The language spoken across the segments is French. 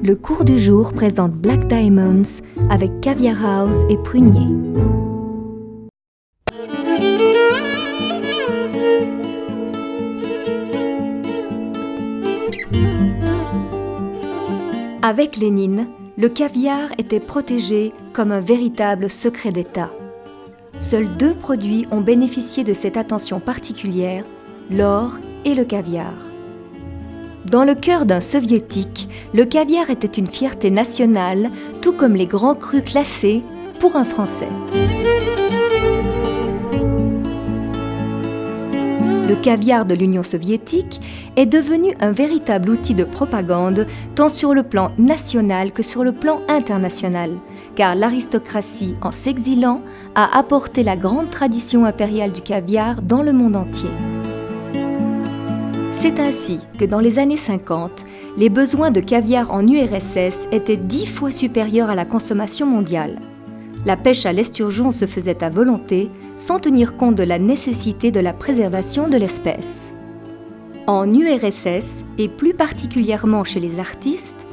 Le cours du jour présente Black Diamonds avec Caviar House et Prunier. Avec Lénine, le caviar était protégé comme un véritable secret d'État. Seuls deux produits ont bénéficié de cette attention particulière, l'or et le caviar. Dans le cœur d'un soviétique, le caviar était une fierté nationale, tout comme les grands crus classés pour un Français. Le caviar de l'Union soviétique est devenu un véritable outil de propagande, tant sur le plan national que sur le plan international, car l'aristocratie, en s'exilant, a apporté la grande tradition impériale du caviar dans le monde entier. C'est ainsi que dans les années 50, les besoins de caviar en URSS étaient 10 fois supérieurs à la consommation mondiale. La pêche à l'esturgeon se faisait à volonté, sans tenir compte de la nécessité de la préservation de l'espèce. En URSS, et plus particulièrement chez les artistes,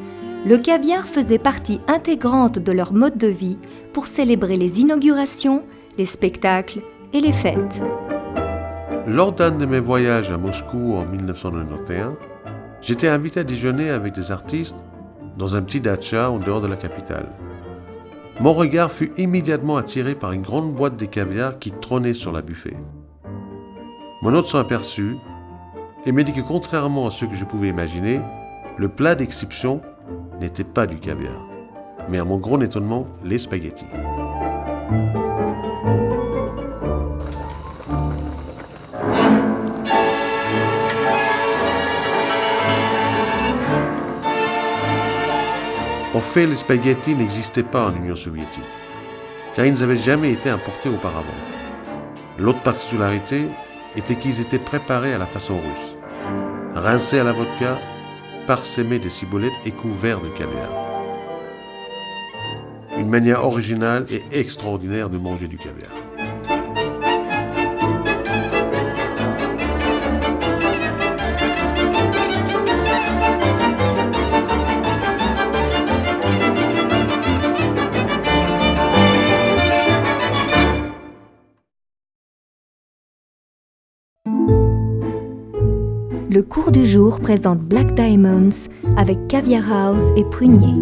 le caviar faisait partie intégrante de leur mode de vie pour célébrer les inaugurations, les spectacles et les fêtes. Lors d'un de mes voyages à Moscou en 1991, j'étais invité à déjeuner avec des artistes dans un petit datcha en dehors de la capitale. Mon regard fut immédiatement attiré par une grande boîte de caviar qui trônait sur la buffet. Mon hôte s'en aperçut et m'a dit que contrairement à ce que je pouvais imaginer, le plat d'exception n'était pas du caviar, mais à mon grand étonnement, les spaghettis. En fait, les spaghettis n'existaient pas en Union soviétique, car ils n'avaient jamais été importés auparavant. L'autre particularité était qu'ils étaient préparés à la façon russe, rincés à la vodka, parsemés de ciboulette et couverts de caviar. Une manière originale et extraordinaire de manger du caviar. Le cours du jour présente Black Diamonds avec Caviar House et Prunier.